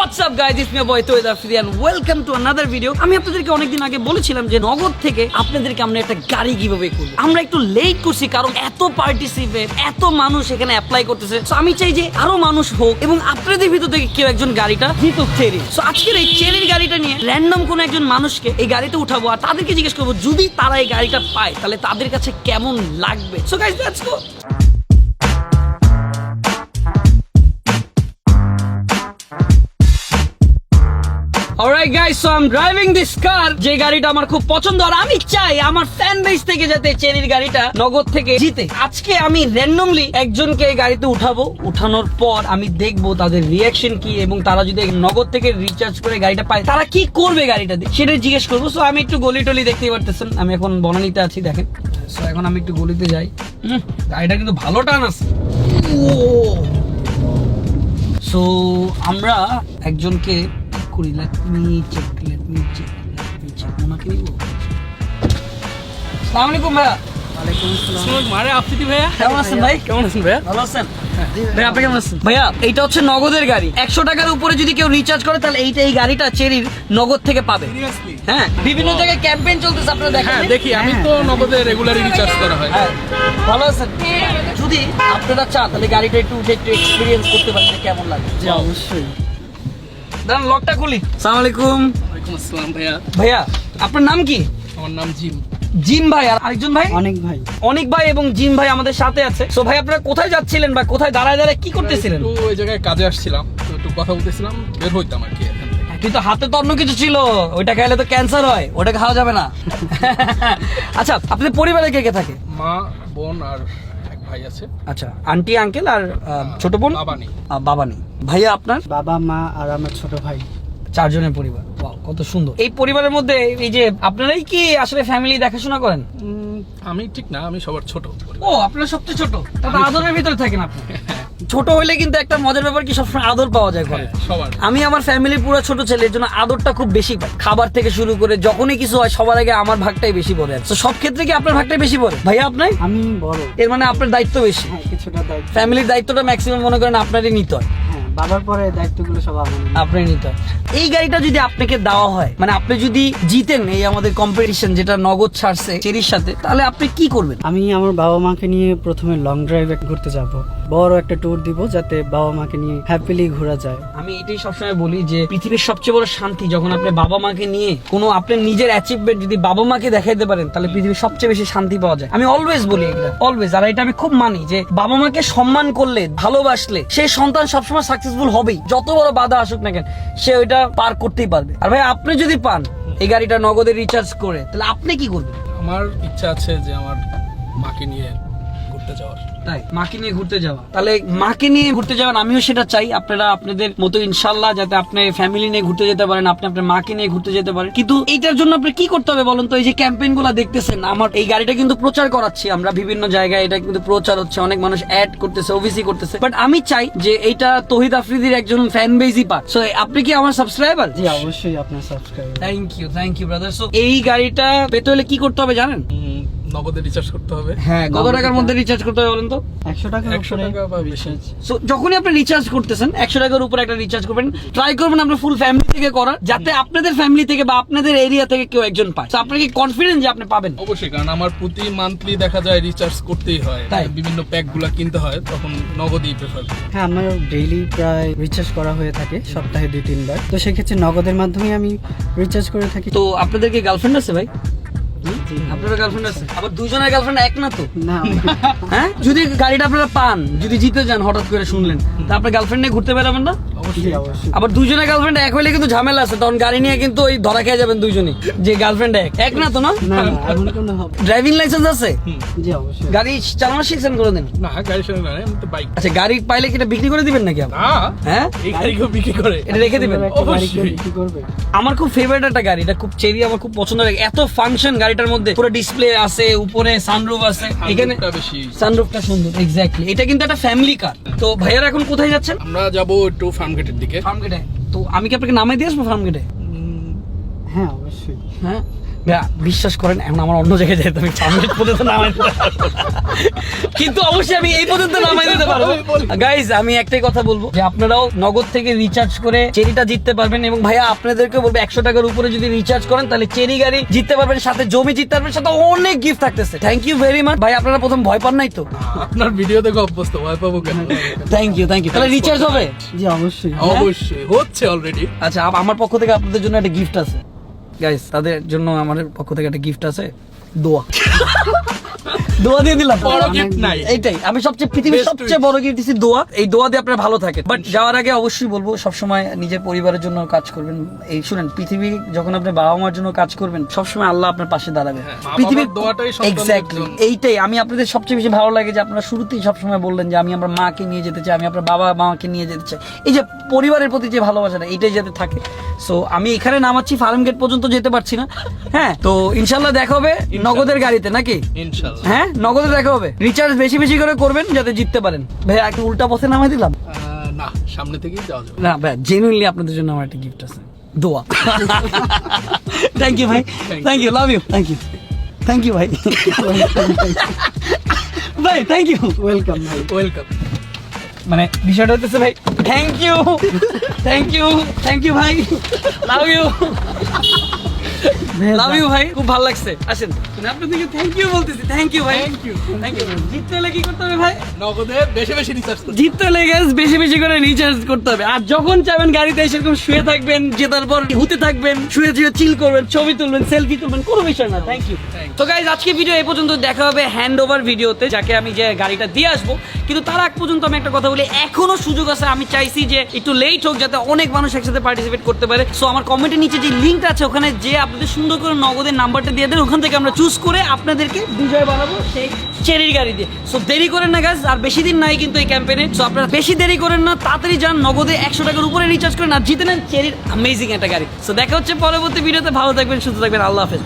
What's up guys, it's me boy Toyed Afridi and welcome to another video. আমি আপনাদেরকে অনেকদিন আগে বলেছিলাম যে নগদ থেকে আপনাদেরকে আমরা একটা গাড়ি গিভঅ্যাওয়ে করব। আমরা একটু লেট করছি কারণ এত পার্টিসিপেট, এত মানুষ এখানে অ্যাপ্লাই করতেছে। সো আমি চাই যে আরো মানুষ হোক এবং আপনাদের ভিতর থেকে কেউ একজন গাড়িটা জিতুক চেরি। সো আজকের এই চেরির গাড়িটা নিয়ে র্যান্ডম কোনো একজন মানুষকে এই গাড়িতে উঠাবো আর তাদেরকে জিজ্ঞেস করবো যদি তারা এই গাড়িটা পায় তাহলে তাদের কাছে কেমন লাগবে। So guys let's go. Alright guys, so I'm driving this car যে গাড়িটা আমার খুব পছন্দ আর আমি চাই আমার ফ্যান বেস থেকে যাতে চেরির গাড়িটা নগদ থেকে জিতে। আজকে আমি র্যান্ডমলি একজনকে এই গাড়িতে উঠাবো, উঠানোর পর আমি দেখবো তাদের রিয়াকশন কি এবং তারা যদি নগদ থেকে রিচার্জ করে গাড়িটা পায় তারা কি করবে গাড়িটা দিয়ে সেটা জিজ্ঞেস করবো। সো আমি একটু গলি টলি দেখতেই পারতেছেন, আমি এখন বনানীতে আছি দেখেন। সো এখন আমি একটু গলিতে যাই। গাড়িটা কিন্তু ভালো টান আছে। সো আমরা একজনকে করি, let me check ওনাকে নিব। আসসালামু আলাইকুম ভাইয়া। ওয়ালাইকুম আসসালাম। মারে আফ্রিদি ভাইয়া, কেমন আছেন ভাই? কেমন আছেন ভাইয়া? ভালো আছেন ভাই? আপনি কেমন আছেন ভাইয়া? এইটা হচ্ছে নগদের গাড়ি। 100 টাকার উপরে যদি কেউ রিচার্জ করে তাহলে এই গাড়িটা চেরির নগদ থেকে পাবে। সিরিয়াসলি? হ্যাঁ, বিভিন্ন জায়গায় ক্যাম্পেইন চলতেছে, আপনারা দেখেন। হ্যাঁ দেখি, আমি তো নগদে রেগুলারই রিচার্জ করা হয়। হ্যাঁ, ভালো আছেন? যদি আপনারা চান তাহলে গাড়িটা একটু উঠে একটু এক্সপেরিয়েন্স করতে পারেন যে কেমন লাগে। জি অবশ্যই। দাঁড়ান লকটা খুলি। আসসালামু আলাইকুম। ওয়ালাইকুম আসসালাম ভাইয়া। ভাইয়া আপনার নাম কি? আমার নাম জিম। জিম ভাই। আর আরেকজন ভাই? অনেক ভাই। অনেক ভাই এবং জিম ভাই আমাদের সাথে আছে। সো ভাই আপনারা কোথায় যাচ্ছিলেন বা কোথায় দাঁড়ায় দাঁড়ায় কি করতেছিলেন? একটু ওই জায়গায় কাজে আসছিলাম, তো একটু কথা বলতেছিলাম, বের হইতাম আর কি এখান থেকে। কিন্তু হাতে তো অন্য কিছু ছিল, ওইটা খাইলে তো ক্যান্সার হয়, ওটা খাওয়া যাবে না। আচ্ছা, আপনাদের পরিবারে কে কে থাকে? মা, বোন আর এক ভাই আছে। আচ্ছা, আন্টি আঙ্কেল আর ছোট বোন? বাবা নেই। বাবা নেই। ভাইয়া আপনার? বাবা মা আর আমার ছোট ভাই। 4 জনের পরিবার। ওয়াও, কত সুন্দর। এই পরিবারের মধ্যে এই যে আপনারাই কি আসলে ফ্যামিলি দেখাশোনা করেন? আমি ঠিক না, আমি সবার ছোট। ও, আপনারা সবচেয়ে ছোট, তাহলে আদরের ভিতরে থাকেন আপনি। ছোট হইলে কিন্তু একটা মজার ব্যাপার কি সবসময় আদর পাওয়া যায় ঘরে। সবার। আমি আমার ফ্যামিলির পুরো ছোট ছেলে, এর জন্য আদরটা খুব বেশি পাই। খাবার থেকে শুরু করে যখনই কিছু হয় সবার আগে আমার ভাগটাই বেশি পড়ে। তো সব ক্ষেত্রে কি আপনার ভাগটাই বেশি পড়ে? ভাইয়া আপনার? আমি বড়। এর মানে আপনার দায়িত্ব বেশি। হ্যাঁ, কিছুটা দায়িত্ব। ফ্যামিলির দায়িত্বটা ম্যাক্সিমাম মনে করেন আপনারই নিতে হয়। হ্যাঁ, বাবার পরে দায়িত্বগুলো সব আমার। আপনি নিতে হয়। এই গাড়িটা যদি আপনাকে দেওয়া হয়, মানে আপনি যদি জিতেন এই আমাদের কম্পিটিশন যেটা নগদ ছাড়ছে চেরির সাথে, তাহলে আপনি কি করবেন? আমি আমার বাবা মাকে নিয়ে প্রথমে লং ড্রাইভে ঘুরতে যাব, বড় একটা ট্যুর দিব যাতে বাবা মাকে নিয়ে হ্যাপিলি ঘোরা যায়। আমি এটাই সবসময় বলি যে পৃথিবীর সবচেয়ে বড় শান্তি যখন আপনি বাবা মাকে নিয়ে কোনো আপনার নিজের অ্যাচিভমেন্ট যদি বাবা মাকে দেখাইতে পারেন তাহলে পৃথিবীর সবচেয়ে বেশি শান্তি পাওয়া যায়। আমি অলওয়েজ বলি এটা, অলওয়েজ। আর এটা আমি খুব মানি যে বাবা মাকে সম্মান করলে, ভালোবাসলে সেই সন্তান সবসময় সাকসেসফুল হবেই। যত বড় বাধা আসুক না কেন সে ওইটা পার করতেই পারবে। আর ভাই আপনি যদি পান এই গাড়িটা নগদে রিচার্জ করে তাহলে আপনি কি করবেন? আমার ইচ্ছা আছে যে আমার মাকে নিয়ে ঘুরতে যাওয়ার। তাই মাকে নিয়ে ঘুরতে যাওয়া, তাহলে মাকে নিয়ে ঘুরতে যাওয়ান আমিও সেটা চাই। আপনারা আপনাদের মতো ইনশাল্লাহ যাতে আপনি ফ্যামিলি নিয়ে ঘুরতে যেতে পারেন, আপনি আপনার মাকে নিয়ে ঘুরতে যেতে পারেন। কিন্তু এইটার জন্য আপনি কি করতে হবে বলুন তো? এই যে ক্যাম্পেইন গুলা দেখতেছেন, আমার এই গাড়িটা কিন্তু প্রচার করাচ্ছি আমরা বিভিন্ন জায়গায়, এটা কিন্তু প্রচার হচ্ছে, অনেক মানুষ অ্যাড করতেছে, ওবিসি করতেছে। বাট আমি চাই যে এইটা তৌহিদ আফ্রিদির একজন ফ্যান বেজই পাক। সো আপনি কি আমার সাবস্ক্রাইবার? জি অবশ্যই, আপনার subscribe. Thank you brother. So এই গাড়িটা পেতে হলে কি করতে হবে জানেন? নগদে রিচার্জ করতে হবে। হ্যাঁ, কত টাকার মধ্যে রিচার্জ করতে হবে বলেন তো? 100 টাকা 100 টাকা বা বেশি। সো যখনই আপনি রিচার্জ করতেছেন 100 টাকার উপরে একটা রিচার্জ করবেন, ট্রাই করবেন আপনার ফুল ফ্যামিলি থেকে করার, যাতে আপনাদের ফ্যামিলি থেকে বা আপনাদের এরিয়া থেকে কেউ একজন পায়। তো আপনি কি কনফিডেন্ট যে আপনি পাবেন? অবশ্যই, কারণ আমার প্রতি মান্থলি দেখা যায় রিচার্জ করতেই হয়, তাই? বিভিন্ন প্যাক গুলা কিনতে হয়, তখন নগদই প্রেফার করি। হ্যাঁ, আমার ডেইলি প্রায় রিচার্জ করা হয়ে থাকে, সপ্তাহে 2-3 বার। তো সেক্ষেত্রে নগদের মাধ্যমে আমি রিচার্জ করে থাকি। তো আপনাদের কি গার্লফ্রেন্ড আছে ভাই? আপনাদের গার্লফ্রেন্ড আছে? আবার দুজনের গার্লফ্রেন্ড এক না তো? না। হ্যাঁ, যদি গাড়িটা আপনারা পান, যদি জিতে যান হঠাৎ করে শুনলেন, তা আপনার গার্লফ্রেন্ড নিয়ে ঘুরতে বেরাবেন না? জি অবশ্যই। আবার দুজনের গার্লফ্রেন্ড এক হইলে কিন্তু ঝামেলা আছে, তখন গাড়ি নিয়ে কিন্তু ওই ধরা খেয়ে যাবেন দুইজনই, যে গার্লফ্রেন্ড এক না তো? না, না না, এমন কোনো হবে। ড্রাইভিং লাইসেন্স আছে? জি অবশ্যই। গাড়ি চালানো শিখছেন কোনোদিন? না, গাড়ির সঙ্গে না, আমি তো বাইক। আচ্ছা, গাড়ি পাইলে কি এটা বিক্রি করে দিবেন নাকি আপনি? না, হ্যাঁ, এই গাড়িকেও বিক্রি করে। এটা রেখে দিবেন। একটা গাড়ি অবশ্যই। কি করবে? আমার খুব ফেভারিট একটা গাড়ি, এটা খুব চেরি, আমার খুব পছন্দ লাগে। এত ফাংশন গাড়িটার মধ্যে, পুরো ডিসপ্লে আছে, উপরে সানরুফ আছে, এখানে সানরুফটা বেশি। সানরুফটা সুন্দর। এক্স্যাক্টলি, এটা কিন্তু একটা ফ্যামিলি কার। তো ভাইয়ারা এখন কোথায় যাচ্ছেন? আমরা যাবো একটু ফার্মগেটের দিকে। ফার্মগেটে। তো আমি কি আপনাকে নামাই দিয়ে আসবো ফার্মগেটে? হ্যাঁ অবশ্যই। হ্যাঁ ভাইয়া, বিশ্বাস করেন এখন আমার অন্য জায়গায় যেতে আমি 5 মিনিট পর্যন্ত নামাই দিতে পারবো না। কিন্তু অবশ্যই আমি এই পর্যন্ত নামাই দিতে পারবো। গাইজ আমি একটাই কথা বলবো যে আপনারাও নগদ থেকে রিচার্জ করে চেরিটা জিততে পারবেন, এবং ভাইয়া আপনাদেরকে বলবো 100 টাকার উপরে যদি রিচার্জ করেন তাহলে চেরি গাড়ি জিততে পারবেন, সাথে জমি জিততে পারবেন, সাথে অনেক গিফট থাকতেছে। থ্যাংক ইউ ভেরি মাচ ভাই, আপনারা প্রথম ভয় পান নাই তো? আপনার ভিডিও দেখে অভ্যস্ত, ভয় পাবো কেন? থ্যাংক ইউ তাহলে রিচার্জ হবে? জি অবশ্যই। অবশ্যই হচ্ছে অলরেডি। আচ্ছা আমার পক্ষ থেকে আপনাদের জন্য একটা গিফট আছে গাইস, তাদের জন্য আমাদের পক্ষ থেকে একটা গিফট আছে, দোয়া। দোয়া দিয়ে দিলাম, বড় gift নাই। এইটাই আমি সবচেয়ে পৃথিবীর Best সবচেয়ে বড় গিফট দিচ্ছি, দোয়া। এই দোয়া দিয়ে আপনারা ভালো থাকেন। বাট যাওয়ার আগে অবশ্যই বলবো সবসময় নিজের পরিবারের জন্য কাজ করবেন। এই শুনেন, পৃথিবী যখন আপনি বাবা মার জন্য কাজ করবেন সবসময় আল্লাহ আপনার পাশে দাঁড়াবে। মা পৃথিবীর বাবার দোয়াটাই সন্তানদের এক্স্যাক্টলি জন্য। এইটাই আমি আপনাদের সবচেয়ে বেশি ভালো লাগে যে আপনারা শুরুতেই সবসময় বললেন যে আমি আমার মাকে নিয়ে যেতে চাই, আমি আপনার বাবা মাকে নিয়ে যেতে চাই। এই যে পরিবারের প্রতি যে ভালোবাসাটা এইটাই যাতে থাকে। সো আমি এখানে নামাচ্ছি, ফার্ম গেট পর্যন্ত যেতে পারছি না। হ্যাঁ, তো ইনশাল্লাহ দেখা হবে নগদের গাড়িতে নাকি? ইনশাআল্লাহ। হ্যাঁ, নগদে দেখা হবে। রিচার্জ বেশি বেশি করে করবেন যাতে জিততে পারেন। ভাই একটা উল্টা পথে নামাই দিলাম না, সামনে থেকেই যাওয়া যাবে। না ভাই, জেনুইনলি আপনাদের জন্য আমার একটা গিফট আছে, দোয়া। থ্যাংক ইউ ভাই, thank you, love you, thank you ভাই। ভাই থ্যাংক ইউ, ওয়েলকাম ভাই। ওয়েলকাম। মানে বিষয়টা হচ্ছে ভাই, থ্যাংক ইউ ভাই, লাভ ইউ, লাভ ইউ ভাই, খুব ভালো লাগছে। আসেন আপনাদেরকে থ্যাংক ইউ বলতেছি, থ্যাংক ইউ ভাই, থ্যাংক ইউ। জিততে হলে কি করতে হবে ভাই? নগদে বেশি বেশি রিচার্জ করতে। জিততে হলে guys বেশি বেশি করে রিচার্জ করতে হবে। আর যখন চাইবেন গাড়িতে এসে এরকম শুয়ে থাকবেন, জেতার পর হুতে থাকবেন, শুয়ে শুয়ে চিল করবেন, ছবি তুলবেন, সেলফি তুলবেন, কোনো বিষয় না। Thank you. তো গাইজ আজকে ভিডিও এই পর্যন্ত, দেখা হবে হ্যান্ড ওভার ভিডিওতে, যাকে আমি যে গাড়িটা দিয়ে আসবো। কিন্তু তার আগ পর্যন্ত আমি একটা কথা বলি, এখনো সুযোগ আছে। আমি চাইছি যে একটু লেট হোক যাতে অনেক মানুষ একসাথে পার্টিসিপেট করতে পারে। সো আমার কমেন্টের নিচে যে লিঙ্কটা আছে ওখানে যে আপনাদের সুন্দর করে নগদের নাম্বারটা দিয়ে দেন, ওখান থেকে আমরা চুজ করে আপনাদেরকে বিজয় বানাবো সেই চেরির গাড়ি দিয়ে। সো দেরি করেন না গাইজ, আর বেশি দিন নাই কিন্তু এই ক্যাম্পেইনে। সো আপনারা বেশি দেরি করেন না, তাড়াতাড়ি যান, নগদে 100 টাকার উপরে রিচার্জ করেন আর জিতে নেন চেরির অ্যামেজিং একটা গাড়ি। সো দেখা হচ্ছে পরবর্তী ভিডিওতে। ভালো থাকবেন, সুস্থ থাকবেন, আল্লাহ হাফেজ।